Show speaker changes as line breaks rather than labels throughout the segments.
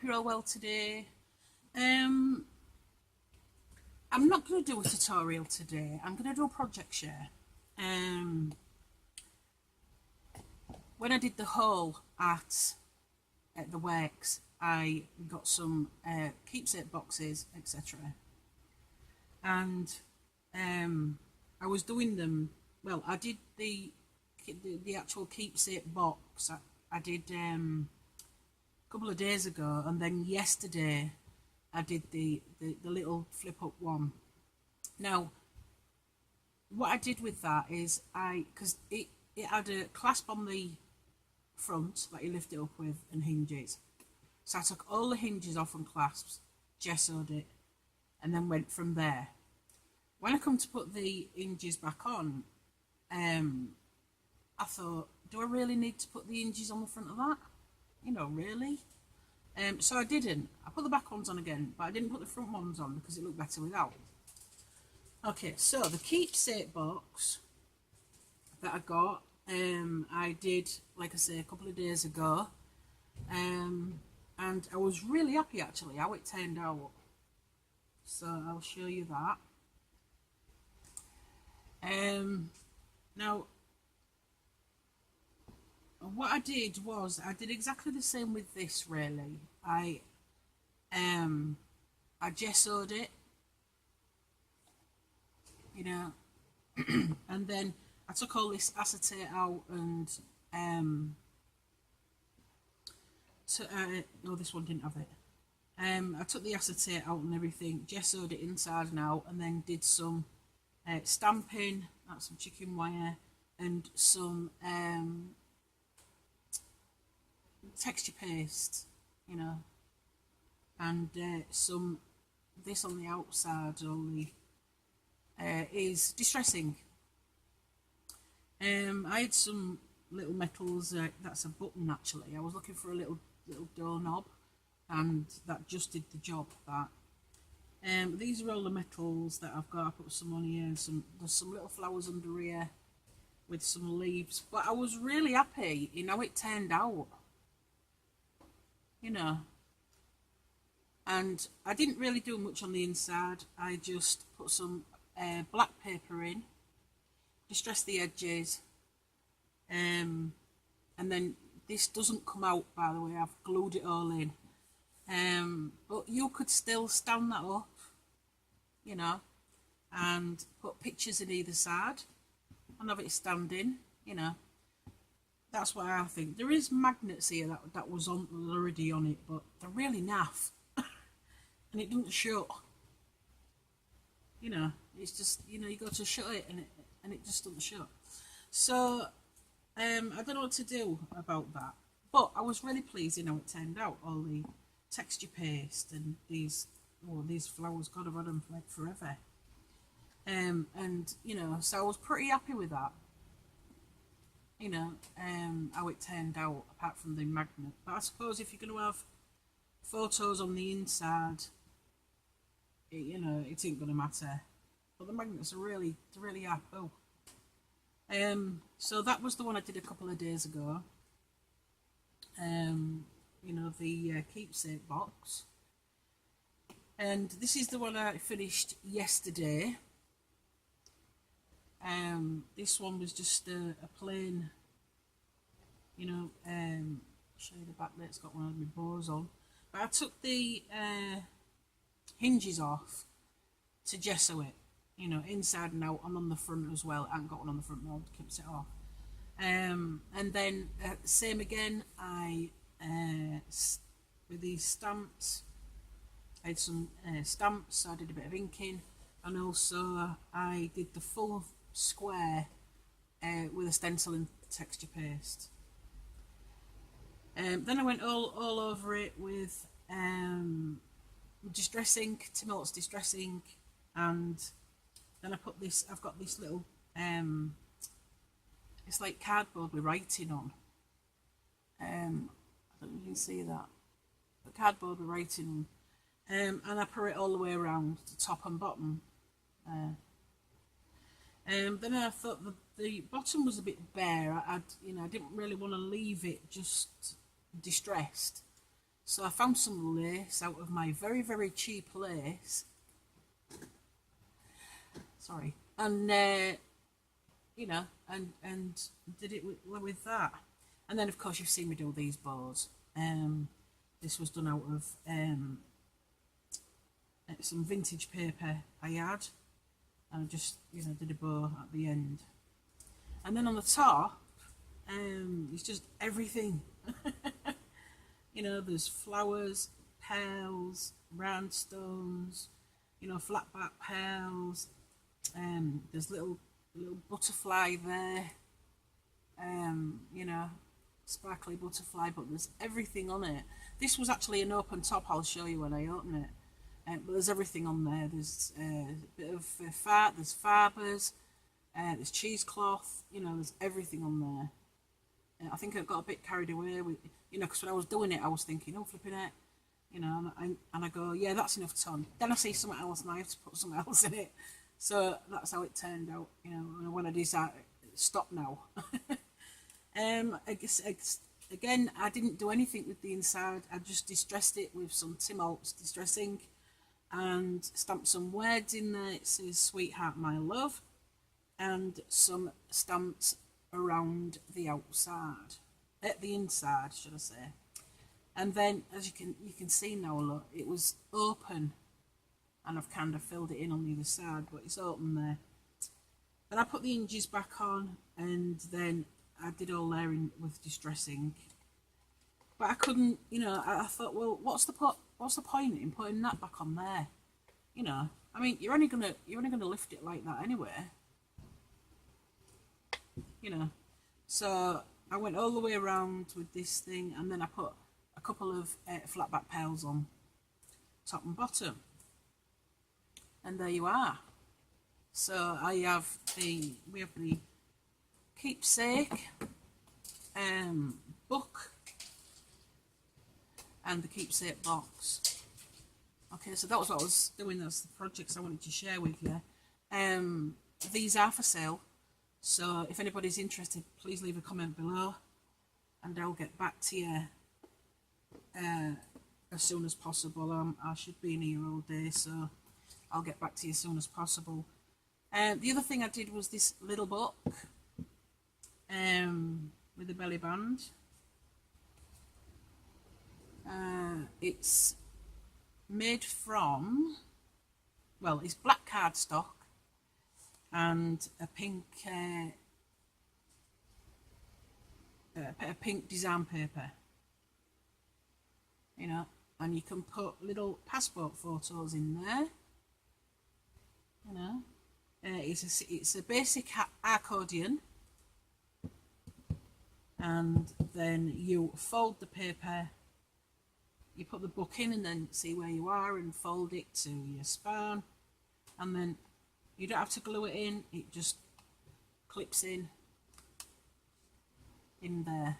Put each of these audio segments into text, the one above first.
you're all well today. I'm not going to do a tutorial today. I'm going to do a project share. When I did the haul at the works, I got some keepsake boxes, etc. And I was doing them. Well, I did the actual keepsake box. I did a couple of days ago, and then yesterday I did the little flip up one. Now, what I did with that is because it had a clasp on the front that you lift it up with and hinges. So I took all the hinges off and clasps, gessoed it, and then went from there. When I come to put the hinges back on, I thought, do I really need to put the hinges on the front of that? You know, really? So I didn't. I put the back ones on again, but I didn't put the front ones on because it looked better without. Okay, so the keepsake box that I got, I did, like I say, a couple of days ago, and I was really happy actually how it turned out. So I'll show you that. Now, what I did was I did exactly the same with this. Really, I gessoed it, you know, and then I took all this acetate out and no, this one didn't have it. I took the acetate out and everything, gessoed it inside and out, and then did some stamping, that's some chicken wire, and some texture paste, you know, and some this on the outside only is distressing. I had some little metals, that's a button actually. I was looking for a little doorknob, and that just did the job. That these are all the metals that I've got. I put some on here, and there's some little flowers under here with some leaves, but I was really happy in how it turned out, you know. And I didn't really do much on the inside. I just put some black paper in, distress the edges, and then this doesn't come out, by the way. I've glued it all in, but you could still stand that up, you know, and put pictures in either side and have it standing, you know. That's what I think. There is magnets here that was already on it, but they're really naff and it doesn't shut, you know. It's just, you know, you go to shut it and it just doesn't shut. So I don't know what to do about that, but I was really pleased in how it turned out. All the texture paste and these flowers, God, I've had them for like forever, and you know, so I was pretty happy with that, you know, how it turned out, apart from the magnet. But I suppose if you're going to have photos on the inside, you know, it ain't going to matter. But the magnets are really happy. So that was the one I did a couple of days ago. You know, the keepsake box. And this is the one I finished yesterday. This one was just a plain, you know, show you the back there, it's got one of my bows on. But I took the hinges off to gesso it, you know, inside and out, and on the front as well. I haven't got one on the front, I'll keep it off. And then same again, I with these stamps, I had some stamps, so I did a bit of inking, and also I did the full square with a stencil and texture paste. Then I went all over it with distress ink, Tim Holtz distress ink, and then I put this, I've got this little it's like cardboard with writing on. I don't know if you can see that, the cardboard with writing on, and I put it all the way around the top and bottom. Then I thought the bottom was a bit bare. I didn't really want to leave it just distressed, So I found some lace out of my very, very cheap lace. Sorry. And, you know, and did it with that. And then, of course, you've seen me do these bows. This was done out of some vintage paper I had. And I just, you know, did a bow at the end. And then on the top, it's just everything. You know, there's flowers, pearls, round stones, you know, flat back pearls. There's little butterfly there. You know, sparkly butterfly, but there's everything on it. This was actually an open top. I'll show you when I open it. But there's everything on there. There's a bit of fat. There's fibres. There's cheesecloth. You know, there's everything on there. I think I got a bit carried away with, you know, because when I was doing it, I was thinking, oh, flipping it, you know, and I go, yeah, that's enough ton. Then I see something else, and I have to put something else in it. So that's how it turned out, you know, when I decided, stop now. I guess, again, I didn't do anything with the inside. I just distressed it with some Tim Holtz distressing and stamped some words in there. It says, sweetheart, my love, and some stamps around the outside, at the inside, should I say. And then, as you can see now, look, it was open, and I've kind of filled it in on the other side, but it's open there. Then I put the hinges back on, and then I did all there with distressing. But I couldn't, you know, I thought, well, what's the point in putting that back on there? You know, I mean, you're only gonna lift it like that anyway. You know, so I went all the way around with this thing, and then I put a couple of flat back pearls on top and bottom, and there you are. So we have the Keepsake book and the Keepsake box. Okay, so that was what I was doing. That's the projects I wanted to share with you. These are for sale. So if anybody's interested, please leave a comment below, and I'll get back to you as soon as possible. I should be in here all day, so I'll get back to you as soon as possible. The other thing I did was this little book with a belly band. It's made from, well, it's black cardstock and a pink design paper, you know, and you can put little passport photos in there, you know. It's a basic accordion, and then you fold the paper, you put the book in, and then see where you are and fold it to your span, and then you don't have to glue it in, it just clips in there,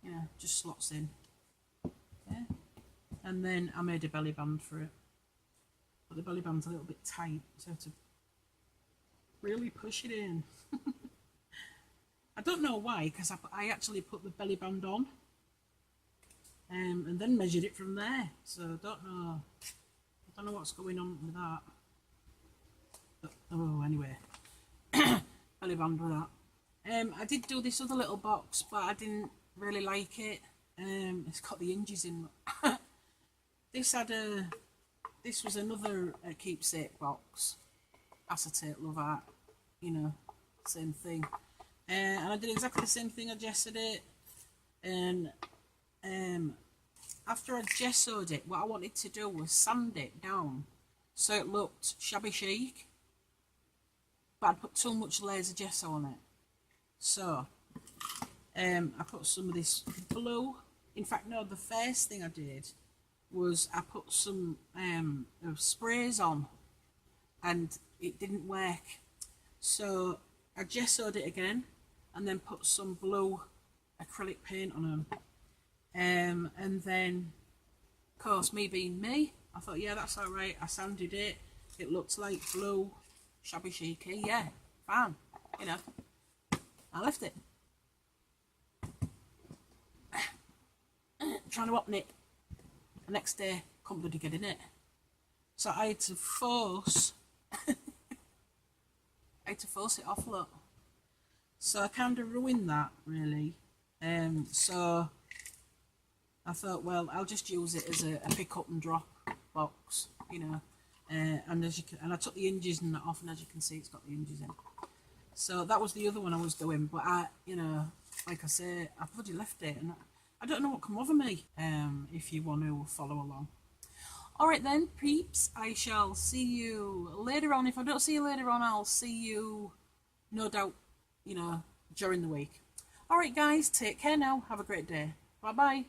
you know, just slots in. Yeah. And then I made a belly band for it, but the belly band's a little bit tight, so I have to really push it in. I don't know why, because I actually put the belly band on and then measured it from there, so I don't know what's going on with that. But, oh, anyway, belly band with that. I did do this other little box, but I didn't really like it. It's got the hinges in. This was another Keepsake box, acetate love art, you know, same thing. And I did exactly the same thing. I gessoed it, and after I gessoed it, what I wanted to do was sand it down so it looked shabby chic, but I'd put too much layers of gesso on it. So I put some of this blue. In fact, no, the first thing I did was I put some sprays on, and it didn't work. So I gessoed it again, and then put some blue acrylic paint on them. And then, of course, me being me, I thought, yeah, that's all right. I sanded it. It looked like blue, shabby chicy. Yeah, fine. You know, I left it. Trying to open it. the next day couldn't bloody get in it. So I had to force I had to force it off, look. So I kind of ruined that, really. So I thought, well, I'll just use it as a pick up and drop box, you know. And as you can, and I took the hinges and that off, and as you can see, it's got the hinges in. So that was the other one I was doing, but I, you know, like I say, I bloody left it, and I don't know what come over me. If you want to follow along. All right then, peeps. I shall see you later on. If I don't see you later on, I'll see you, no doubt, you know, during the week. All right, guys. Take care now. Have a great day. Bye bye.